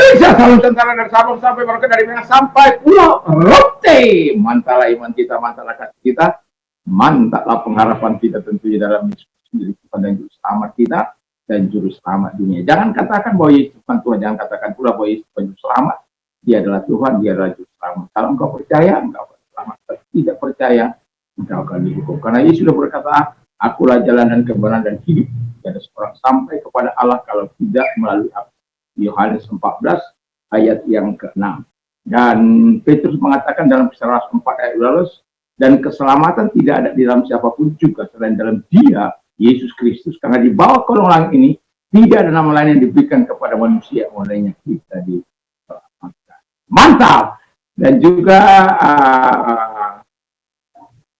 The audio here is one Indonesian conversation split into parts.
Indonesia, salam tentara dari Sabang sampai Merauke, dari Medan sampai Pulau Rote. Mantaplah iman kita, mantaplah kasih kita, mantaplah pengharapan kita tentunya dalam Yesus sendiri, Tuhan dan Juru Selamat kita dan Juru Selamat dunia. Jangan katakan bahwa Yesus Tuhan Tuhan, jangan katakan pula bahwa Yesus Tuhan Juru Selamat. Dia adalah Tuhan, dia adalah Juru Selamat. Kalau engkau percaya, engkau akan selamat. Kalau tidak percaya, engkau akan dihukum. Karena Yesus sudah berkata, akulah jalan dan kebenaran dan hidup. Tidak ada seorang sampai kepada Allah kalau tidak melalui aku. Yohanes 14 ayat yang ke-6. Dan Petrus mengatakan dalam Kisah 4 ayat 12, dan keselamatan tidak ada di dalam siapapun juga selain dalam Dia, Yesus Kristus. Karena di bawah kolong langit ini tidak ada nama lain yang diberikan kepada manusia olehnya kita diselamatkan. Mantap. Dan juga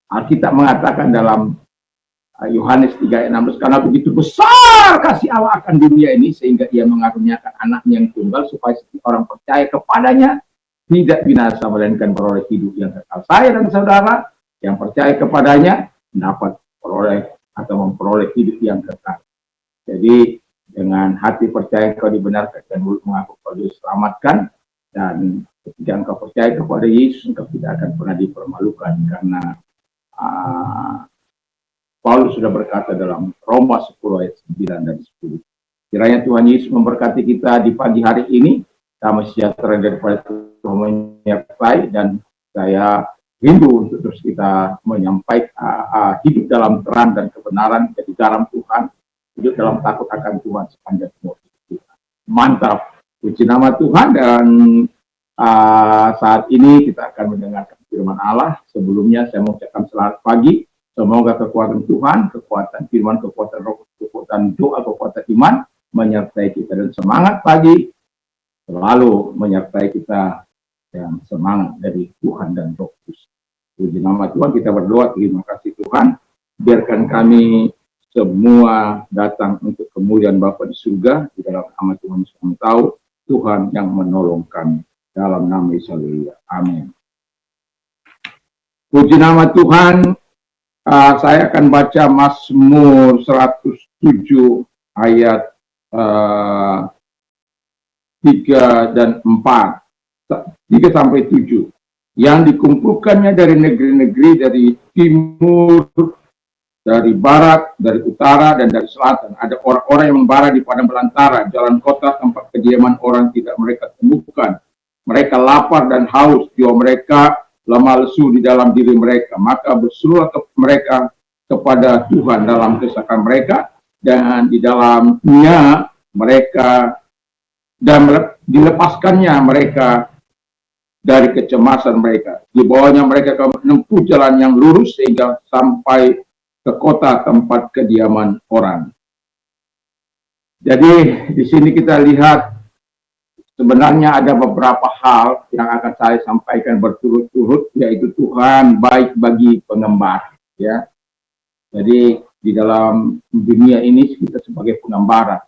Alkitab mengatakan dalam Yohanes 3 ayat 16, karena begitu besar kasih Allah akan dunia ini sehingga ia mengaruniakan anaknya yang tunggal supaya setiap orang percaya kepadanya tidak binasa melainkan beroleh hidup yang kekal. Saya dan saudara yang percaya kepadanya dapat peroleh atau memperoleh hidup yang kekal. Jadi dengan hati percaya kau dibenarkan dan mulut mengaku kau diselamatkan, dan ketika engkau percaya kepada Yesus engkau tidak akan pernah dipermalukan, karena Paulus sudah berkata dalam Roma 10 ayat 9 dan 10. Kiranya Tuhan Yesus memberkati kita di pagi hari ini. Damai sejahtera daripada Tuhan menyertai, dan saya rindu untuk terus kita menyampaikan hidup dalam terang dan kebenaran, jadi garam Tuhan, hidup dalam takut akan Tuhan sepanjang umur kita. Mantap, puji nama Tuhan. Dan saat ini kita akan mendengarkan firman Allah. Sebelumnya saya mengucapkan selamat pagi. Semoga kekuatan Tuhan, kekuatan firman, kekuatan roh, kekuatan doa, kekuatan iman menyertai kita, dan semangat pagi selalu menyertai kita, yang semangat dari Tuhan dan Roh Kudus. Puji nama Tuhan, kita berdoa. Terima kasih Tuhan, biarkan kami semua datang untuk kemuliaan Bapa di surga, di dalam nama Tuhan Yesus kami tahu Tuhan yang menolong kami. Dalam nama Yesus, amin. Puji nama Tuhan. Saya akan baca Mazmur 107 ayat 3 dan 4, 3 sampai 7. Yang dikumpulkannya dari negeri-negeri, dari timur, dari barat, dari utara, dan dari selatan. Ada orang-orang yang membara di padang belantara, jalan kota tempat kediaman orang tidak mereka temukan. Mereka lapar dan haus, jiwa mereka lemah lesu di dalam diri mereka. Maka berserulah mereka kepada Tuhan dalam kesesakan mereka, dan di dalamnya mereka, dan dilepaskannya mereka dari kecemasan mereka. Di bawahnya mereka akan menempuh jalan yang lurus sehingga sampai ke kota tempat kediaman orang. Jadi di sini kita lihat sebenarnya ada beberapa hal yang akan saya sampaikan berturut-turut, yaitu Tuhan baik bagi pengembara, ya. Jadi di dalam dunia ini kita sebagai pengembara.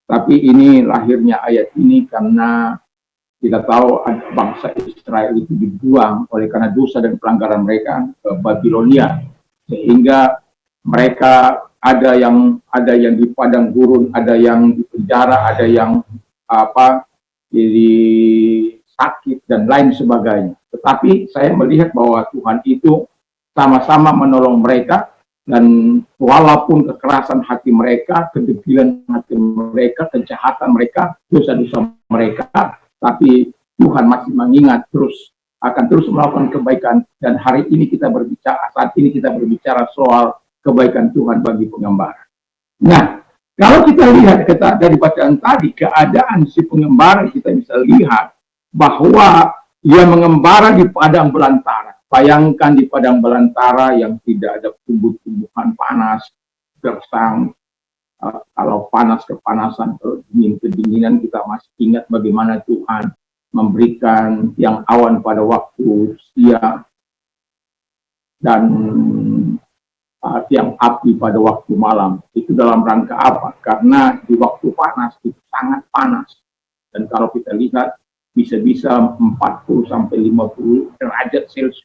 Tapi ini lahirnya ayat ini karena kita tahu bangsa Israel itu dibuang oleh karena dosa dan pelanggaran mereka ke Babilonia, sehingga mereka ada yang di padang gurun, ada yang di penjara, ada yang jadi sakit dan lain sebagainya. Tetapi saya melihat bahwa Tuhan itu sama-sama menolong mereka, dan walaupun kekerasan hati mereka, kedegilan hati mereka, kejahatan mereka, dosa-dosa mereka, tapi Tuhan masih mengingat akan terus melakukan kebaikan. Dan hari ini saat ini kita berbicara soal kebaikan Tuhan bagi pengembara. Nah, kalau kita lihat dari bacaan tadi, keadaan si pengembara, kita bisa lihat bahwa ia mengembara di padang belantara. Bayangkan di padang belantara yang tidak ada tumbuh-tumbuhan panas, gersang. Kalau panas kepanasan, kalau dingin kedinginan, kita masih ingat bagaimana Tuhan memberikan tiang awan pada waktu siang dan tiang api pada waktu malam. Itu dalam rangka apa? Karena di waktu panas itu sangat panas, dan kalau kita lihat bisa-bisa 40 sampai 50 derajat Celcius.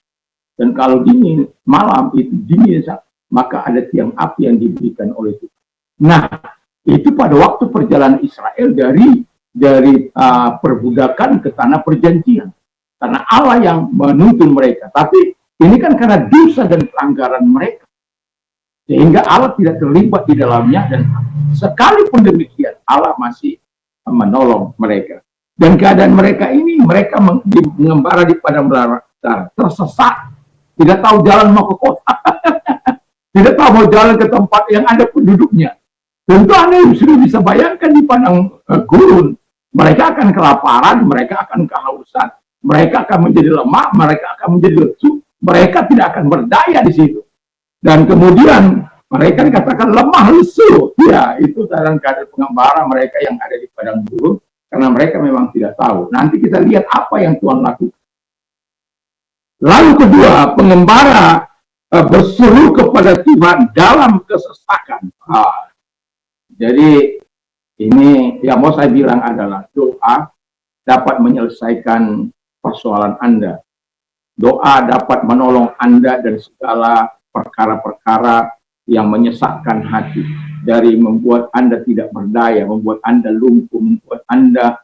Dan kalau dingin malam itu dingin, maka ada tiang api yang diberikan oleh Tuhan. Nah, itu pada waktu perjalanan Israel dari dari perbudakan ke tanah perjanjian. Karena Allah yang menuntun mereka. Tapi ini kan karena dosa dan pelanggaran mereka. Sehingga Allah tidak terlibat di dalamnya, dan sekalipun demikian Allah masih menolong mereka. Dan keadaan mereka ini, mereka mengembara di padang belantara, tersesat, tidak tahu jalan mau ke kota, tidak tahu mau jalan ke tempat yang ada penduduknya. Tentu Anda sudah bisa bayangkan di padang gurun, mereka akan kelaparan, mereka akan kehausan, mereka akan menjadi lemah, mereka akan menjadi lesu, mereka tidak akan berdaya di situ. Dan kemudian mereka dikatakan lemah lesu. Ya, itu dalam keadaan pengembara mereka yang ada di padang gurun, karena mereka memang tidak tahu. Nanti kita lihat apa yang Tuhan lakukan. Lalu kedua, pengembara berseru kepada Tuhan dalam kesesakan. Jadi ini yang mau saya bilang adalah doa dapat menyelesaikan persoalan Anda. Doa dapat menolong Anda dari segala perkara-perkara yang menyesakkan hati, dari membuat Anda tidak berdaya, membuat Anda lumpuh, membuat Anda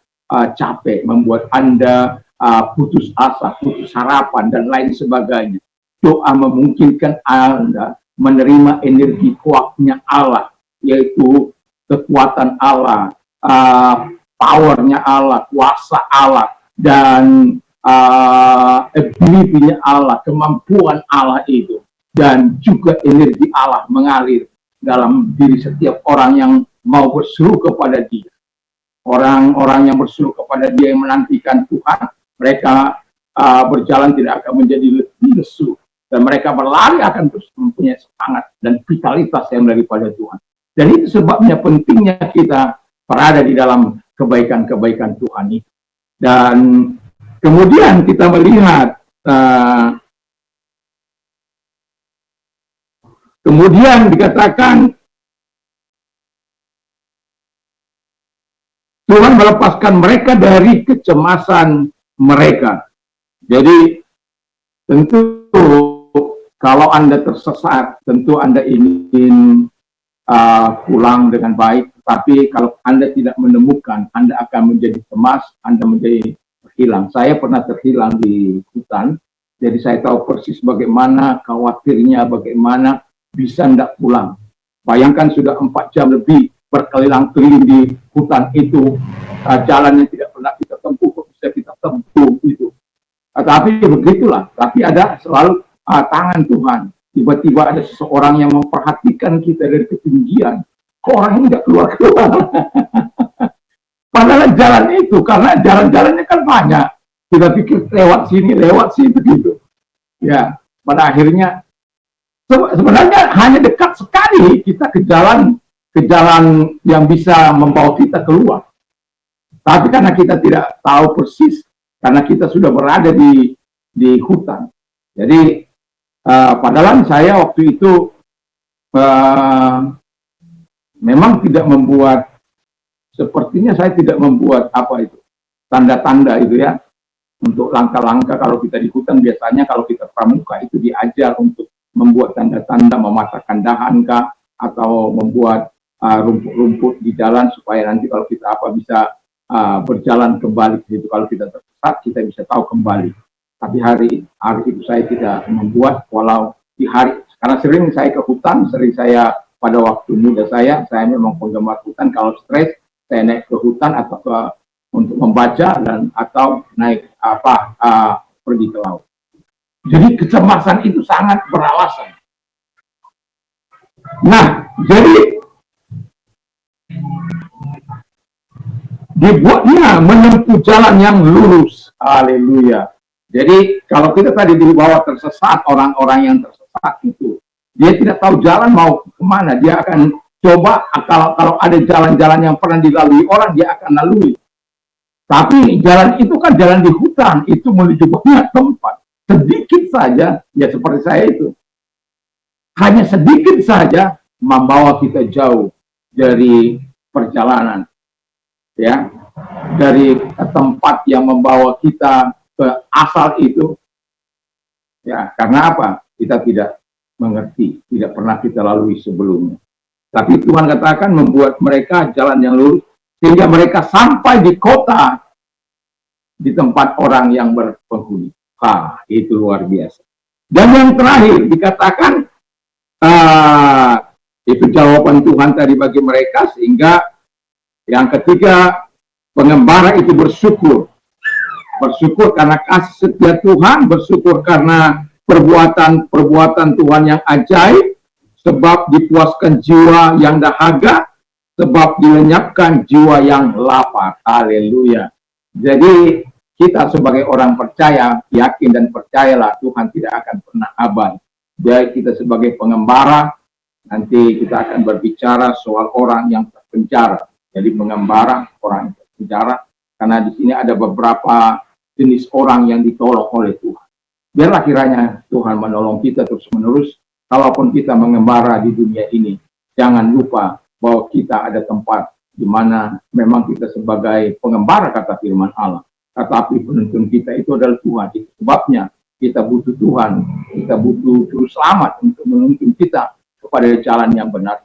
capek, membuat Anda putus asa, putus harapan, dan lain sebagainya. Doa memungkinkan Anda menerima energi kuatnya Allah, yaitu kekuatan Allah, powernya Allah, kuasa Allah, dan ability-nya Allah, kemampuan Allah itu, dan juga energi Allah mengalir dalam diri setiap orang yang mau berseru kepada Dia. Orang-orang yang berseru kepada Dia, yang menantikan Tuhan, mereka berjalan tidak akan menjadi lesu, dan mereka berlari akan terus mempunyai semangat dan vitalitas yang daripada Tuhan. Dan itu sebabnya pentingnya kita berada di dalam kebaikan-kebaikan Tuhan itu. Dan kemudian kita melihat kemudian dikatakan Tuhan melepaskan mereka dari kecemasan mereka. Jadi tentu kalau Anda tersesat, tentu Anda ingin pulang dengan baik. Tapi kalau Anda tidak menemukan, Anda akan menjadi cemas, Anda menjadi terhilang. Saya pernah terhilang di hutan, jadi saya tahu persis bagaimana khawatirnya, bagaimana bisa tidak pulang. Bayangkan sudah 4 jam lebih berkeliling-keliling di hutan itu, jalan yang tidak pernah kita tempuh, kok bisa kita tempuh itu. Tapi begitulah, tapi ada selalu tangan Tuhan. Tiba-tiba ada seseorang yang memperhatikan kita dari ketinggian. Kok orang ini nggak keluar-keluar? Padahal jalan itu, karena jalan-jalannya kan banyak. Kita pikir lewat sini begitu. Ya, pada akhirnya sebenarnya hanya dekat sekali kita ke jalan yang bisa membawa kita keluar. Tapi karena kita tidak tahu persis, karena kita sudah berada di hutan. Jadi padahal saya waktu itu memang tidak membuat, sepertinya saya tidak membuat apa itu, tanda-tanda itu ya, untuk langkah-langkah. Kalau kita di hutan biasanya kalau kita pramuka itu diajar untuk membuat tanda-tanda, mematahkan dahan kah, atau membuat rumput-rumput di jalan supaya nanti kalau kita apa bisa berjalan kembali gitu. Kalau kita tersesat kita bisa tahu kembali. Tapi hari itu saya tidak membuat, walau di hari, karena sering saya ke hutan, sering saya pada waktu muda saya memang penggemar hutan. Kalau stres saya naik ke hutan atau untuk membaca dan atau naik pergi ke laut. Jadi kecemasan itu sangat beralasan. Nah, jadi dibuatnya menempuh jalan yang lurus. Haleluya. Jadi kalau kita tadi dibawa tersesat, orang-orang yang tersesat itu, dia tidak tahu jalan mau kemana. Dia akan coba, kalau ada jalan-jalan yang pernah dilalui orang, dia akan lalui. Tapi jalan itu kan jalan di hutan, itu menuju banyak tempat. Sedikit saja, ya seperti saya itu. Hanya sedikit saja membawa kita jauh dari perjalanan. Ya, dari tempat yang membawa kita ke asal itu. Ya, karena apa? Kita tidak mengerti, tidak pernah kita lalui sebelumnya. Tapi Tuhan katakan membuat mereka jalan yang lurus sehingga mereka sampai di kota, di tempat orang yang berpenghuni. Itu luar biasa. Dan yang terakhir dikatakan, itu jawaban Tuhan tadi bagi mereka, sehingga yang ketiga, pengembara itu bersyukur. Bersyukur karena kasih setia Tuhan, bersyukur karena perbuatan Tuhan yang ajaib, sebab dipuaskan jiwa yang dahaga, sebab dilenyapkan jiwa yang lapar. Haleluya. Jadi kita sebagai orang percaya, yakin dan percayalah Tuhan tidak akan pernah abai. Jadi kita sebagai pengembara, nanti kita akan berbicara soal orang yang terpenjara. Jadi pengembara, orang yang terpenjara, karena di sini ada beberapa jenis orang yang ditolong oleh Tuhan. Biarlah kiranya Tuhan menolong kita terus-menerus. Kalaupun kita mengembara di dunia ini, jangan lupa bahwa kita ada tempat di mana memang kita sebagai pengembara, kata firman Allah. Tetapi penuntun kita itu adalah Tuhan. Itu sebabnya kita butuh Tuhan. Kita butuh juru selamat untuk menuntun kita kepada jalan yang benar.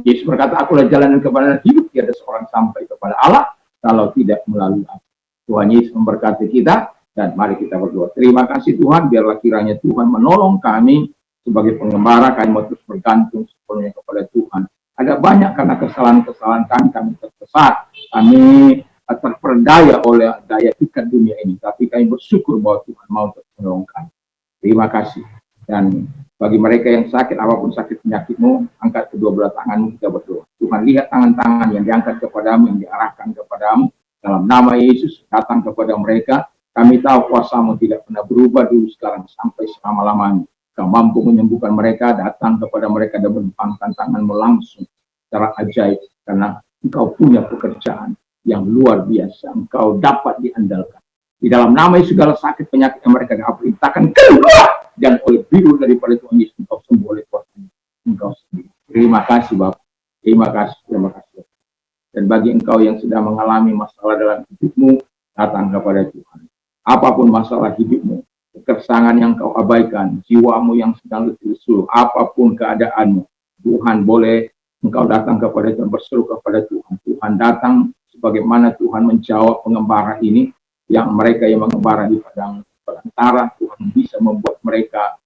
Yesus berkata, akulah jalan dan kebenaran hidup. Tiada seorang sampai kepada Allah kalau tidak melalui aku. Tuhan Yesus memberkati kita, dan mari kita berdoa. Terima kasih Tuhan, biarlah kiranya Tuhan menolong kami sebagai pengembara. Kami mau terus bergantung sepenuhnya kepada Tuhan. Ada banyak karena kesalahan-kesalahan kami tersesat, kami terperdaya oleh daya pikat dunia ini, tapi kami bersyukur bahwa Tuhan mau terus menolong kami. Terima kasih. Dan bagi mereka yang sakit, apapun sakit penyakitmu, angkat kedua belah tanganmu, kita berdoa. Tuhan, lihat tangan-tangan yang diangkat kepadamu, yang diarahkan kepadamu. Dalam nama Yesus, datang kepada mereka. Kami tahu kuasa-Mu tidak pernah berubah dulu, sekarang, sampai selama-lamanya. Kau mampu menyembuhkan mereka, datang kepada mereka dan melempangkan tangan-Mu langsung secara ajaib. Karena Engkau punya pekerjaan yang luar biasa. Engkau dapat diandalkan. Di dalam nama Yesus, segala sakit penyakit yang mereka dapat perintahkan keluar. Dan oleh biru daripada Tuhan Yesus, Engkau sembuh oleh kuasa Engkau sendiri. Terima kasih Bapak. Terima kasih. Terima kasih. Dan bagi engkau yang sedang mengalami masalah dalam hidupmu, datang kepada Tuhan. Apapun masalah hidupmu, kegersangan yang kau abaikan, jiwamu yang sedang letih lesu, apapun keadaanmu, Tuhan boleh engkau datang kepada Tuhan, berseru kepada Tuhan. Tuhan datang sebagaimana Tuhan menjawab pengembara ini, yang mereka yang mengembara di padang perantara, Tuhan bisa membuat mereka,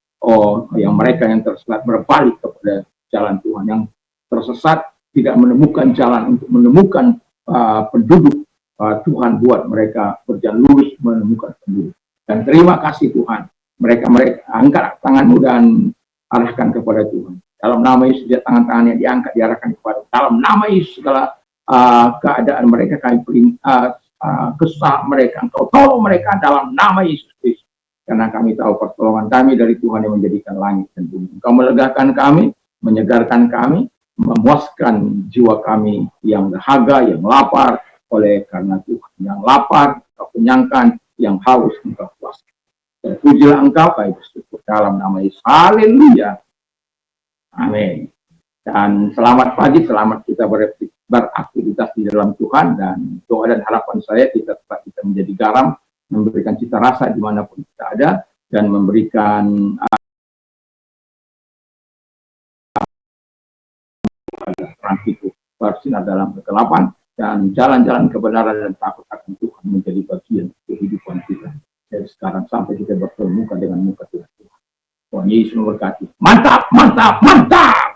yang mereka yang tersesat berbalik kepada jalan Tuhan, yang tersesat tidak menemukan jalan untuk menemukan penduduk, Tuhan buat mereka berjalan lurus menemukan penduduk. Dan terima kasih Tuhan, mereka angkat tanganmu dan arahkan kepada Tuhan. Dalam nama Yesus, tangan-tangan yang diangkat diarahkan kepada. Dalam nama Yesus, segala keadaan mereka, kami kesah mereka, Engkau tolong mereka dalam nama Yesus Kristus. Karena kami tahu pertolongan kami dari Tuhan yang menjadikan langit dan bumi. Engkau melegakan kami, menyegarkan kami, memuaskan jiwa kami yang dahaga, yang lapar, oleh karena Tuhan yang lapar, Engkau kenyangkan, yang haus Engkau puaskan. Dan pujilah Engkau, kami bersyukur dalam nama Yesus. Haleluya. Amin. Dan selamat pagi, selamat kita beraktivitas di dalam Tuhan, dan doa dan harapan saya kita tetap kita menjadi garam, memberikan cita rasa dimanapun kita ada, dan memberikan terang itu bersinar dalam kegelapan, dan jalan-jalan kebenaran dan takut akan Tuhan menjadi bagian kehidupan kita dari sekarang sampai kita bertemu muka dengan muka Tuhan. Tuhan Yesus memberkati. Mantap, mantap, mantap.